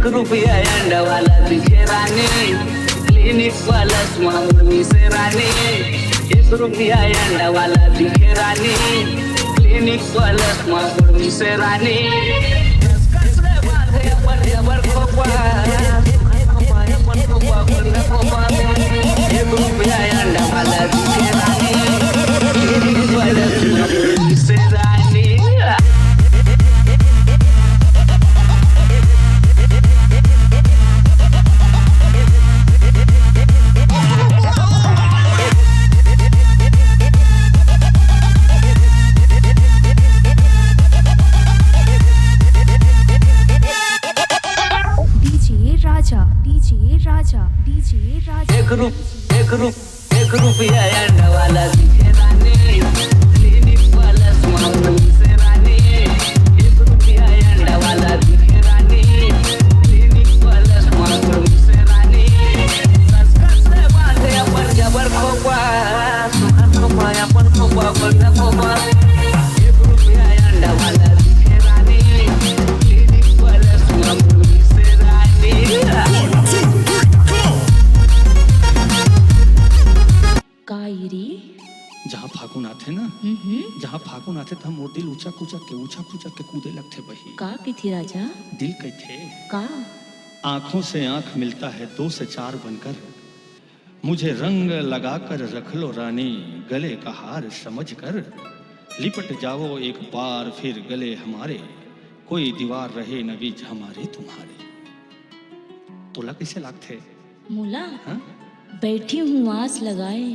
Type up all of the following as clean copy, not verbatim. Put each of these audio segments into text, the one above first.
रुपया अंडा वाला दिखे रानी, क्लिनिक प्लस मांगनी से रानी। 1 रुपया अंडा वाला दिखे रानी, क्लिनिक प्लस मांगनी से रानी। कसले बांधे पर खोपा, 1 रुपया अंडा वाला दिखे रानी, क्लिनिक प्लस मांगनी से रानी। एक रुपया अंडा वाला दिखे रानी, क्लिनिक प्लस मांगनी से रानी। 1 रुपया अंडा वाला दिखे रानी, क्लिनिक प्लस मांगनी से रानी। कसले बांधे अपन जबर खोपा, सुखन खोपा अपन खोपा बंद खोपा। 1 रुपया अंडा वाला दिखे रानी, क्लिनिक प्लस मांगनी से रानी। कायरी जहाँ फागुन आते ना, जहाँ फागुन आते तो मोर दिल ऊंचा पूछा के कूदे लगते बही। का थी राजा? दिल कहते का आंखों से आंख मिलता है 2 से 4 बनकर, मुझे रंग लगाकर रख लो रानी, गले का हार समझ कर। लिपट जाओ एक बार फिर गले हमारे, कोई दीवार रहे न बीच हमारे तुम्हारे। तोला कैसे लागते? मूला हाँ? बैठी हूँ आस लगाए,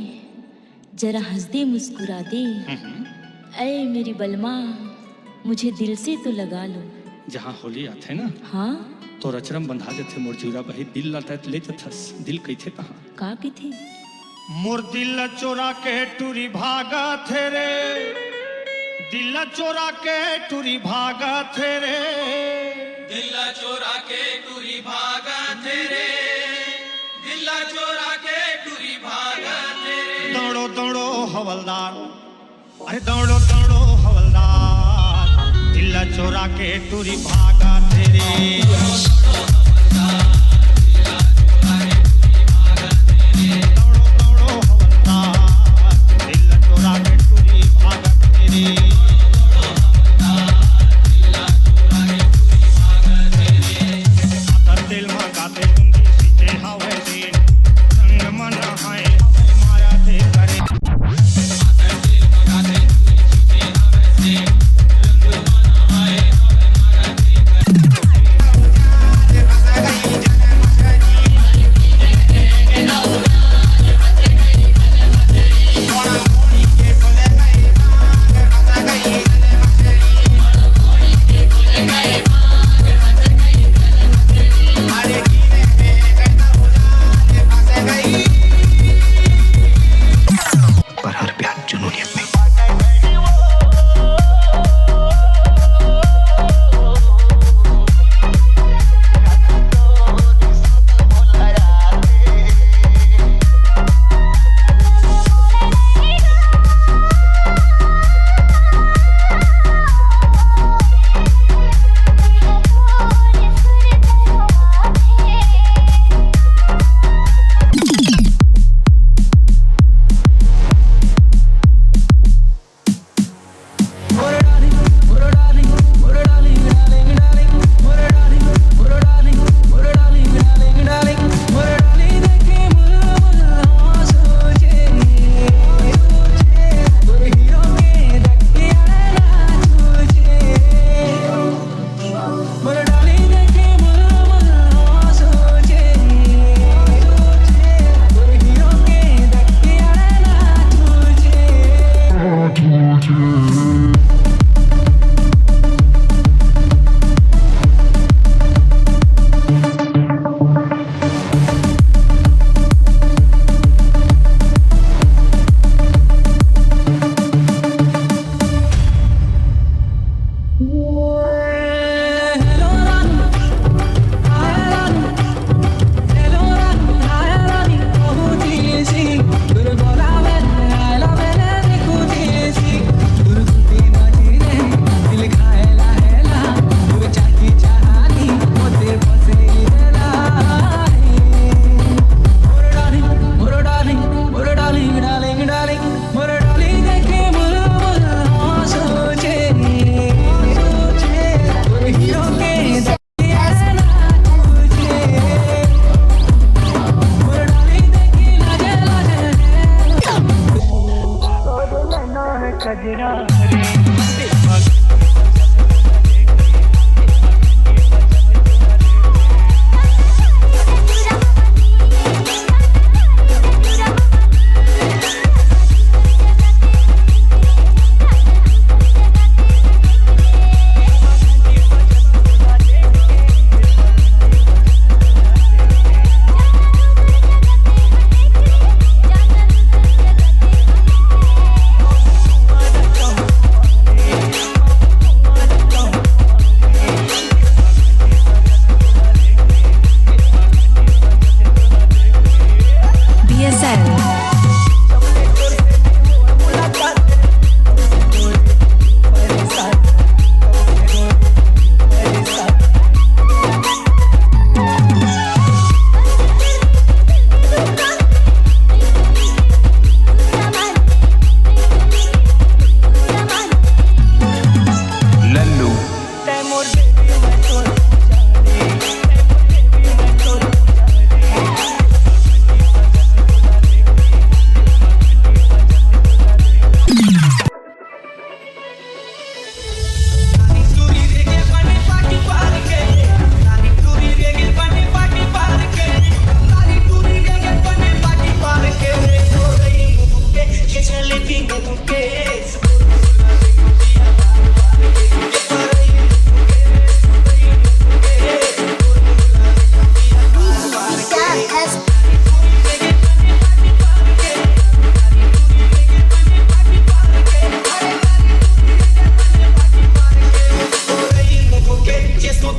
जरा हंस दे मुस्कुरा दे। ऐ मेरी बलमा, मुझे दिल से तो लगा लो। जहाँ होली आते ना, हाँ तो रचरम बंधा जाते मोर जीरा बही, दिल लता ले थस। दिल कैथे कहाँ? का की थे? मोर दिल चोरा के टूरी भागा थे रे, दिल चोरा के टूरी भागा थे रे, दिल चोरा के टूरी भागा थे रे, दिल चोरा के टूरी भागा थे रे। दौड़ो दौड़ो हवलदार, अरे दौड़ो दौड़ो हवलदार, दिल चोरा के टूरी भागा थे रे।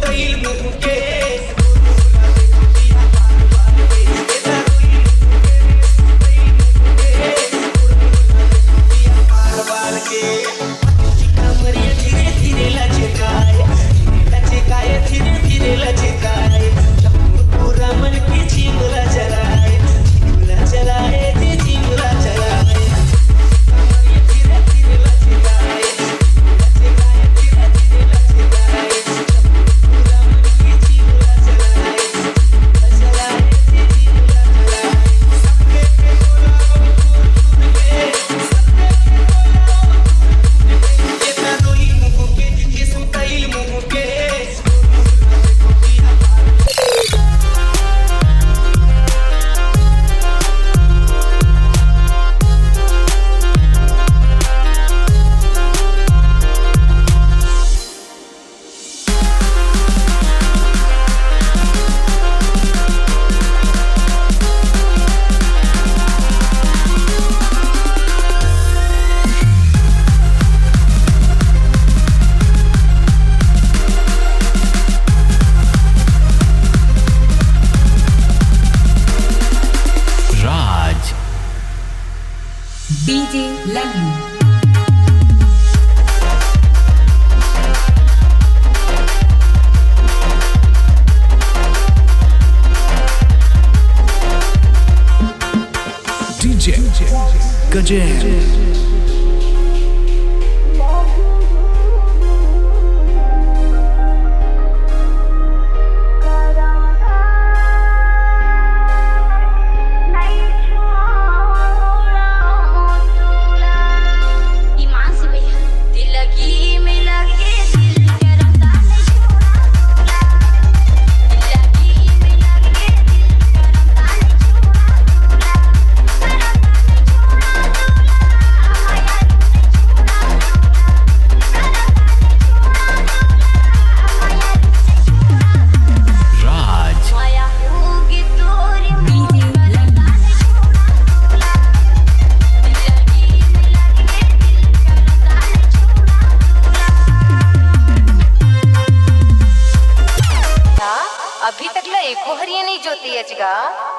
सुतईल मुँह के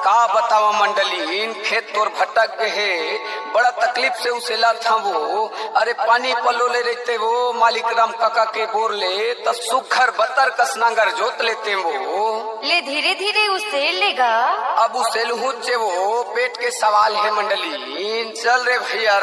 का बतावा मंडलीन खेत तोर भटक गए बड़ा तकलीफ से उसे ला था वो। अरे पानी पलो ले रहते वो मालिक राम काका के बोर ले तब सुखर बतर कस नांगर जोत लेते वो। ले धीरे धीरे उसे लेगा अब उसे लुहुचे वो पेट के सवाल है मंडलीन। चल रे भैया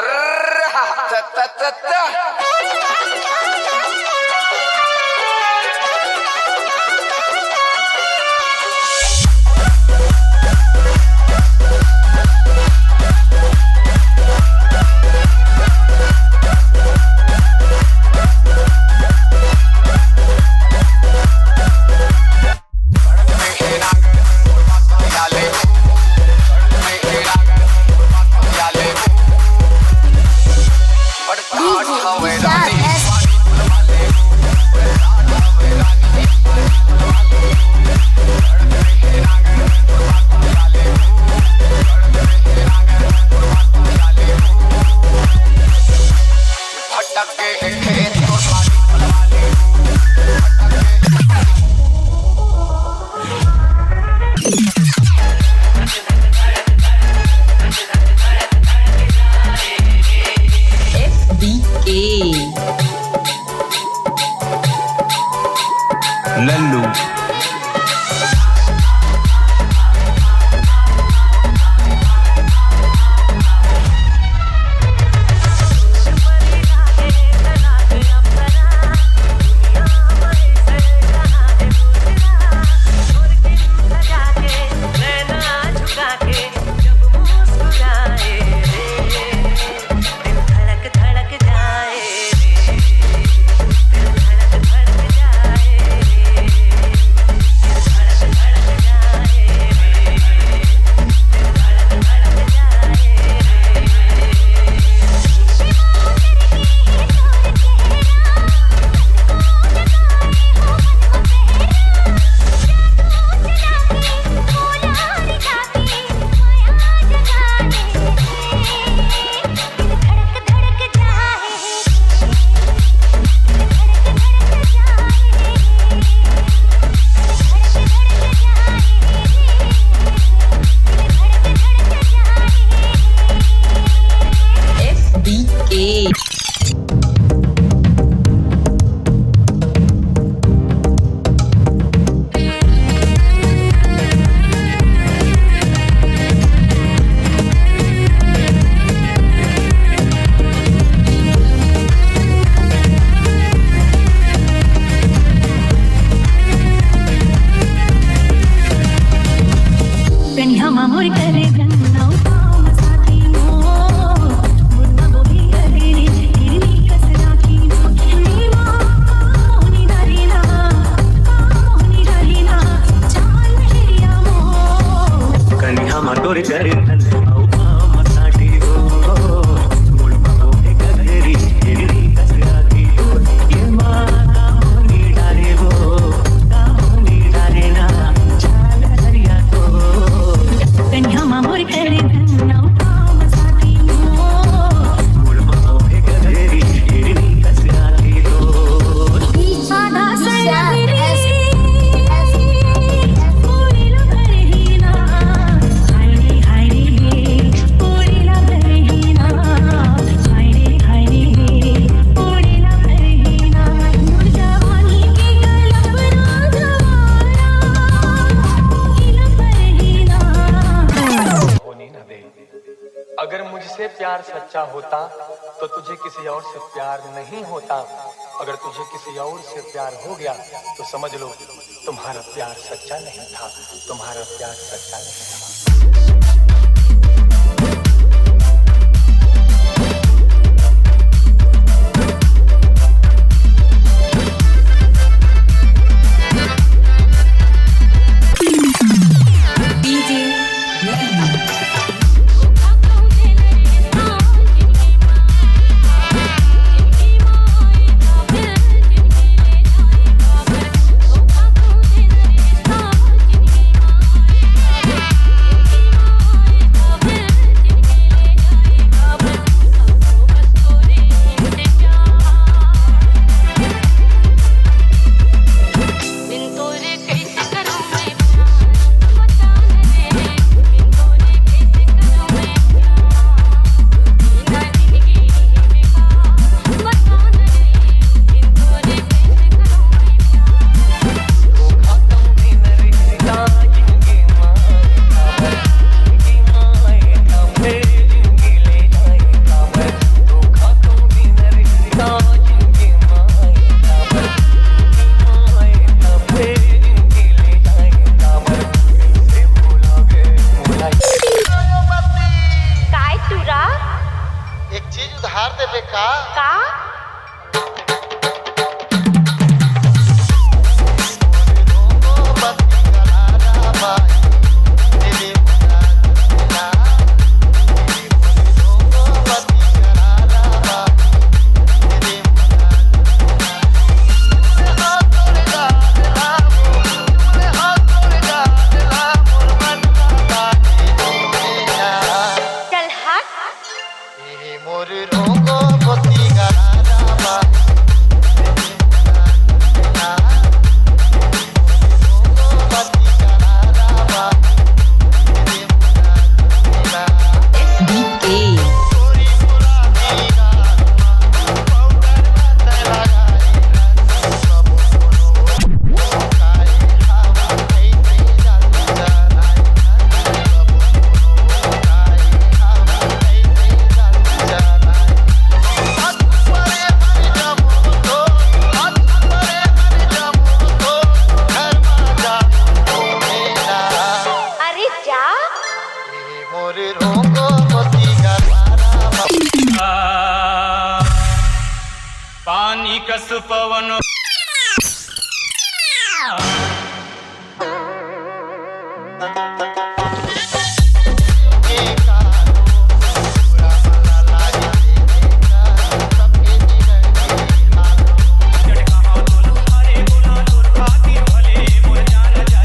लल्लू मोर गर्दन औ कामासाठी हो मूळ भावे गगरी हिरवी कसराती हो ये माता होनी डारे हो काहोनी डारे ना चाल हरिया तो कन्या मा मोर गर्दन औ कामासाठी हो मूळ भावे गगरी हिरवी कसराती हो साधा सया अगर मुझसे प्यार सच्चा होता तो तुझे किसी और से प्यार नहीं होता। अगर तुझे किसी और से प्यार हो गया तो समझ लो तुम्हारा प्यार सच्चा नहीं था, तुम्हारा प्यार सच्चा नहीं था। पानी कस पवन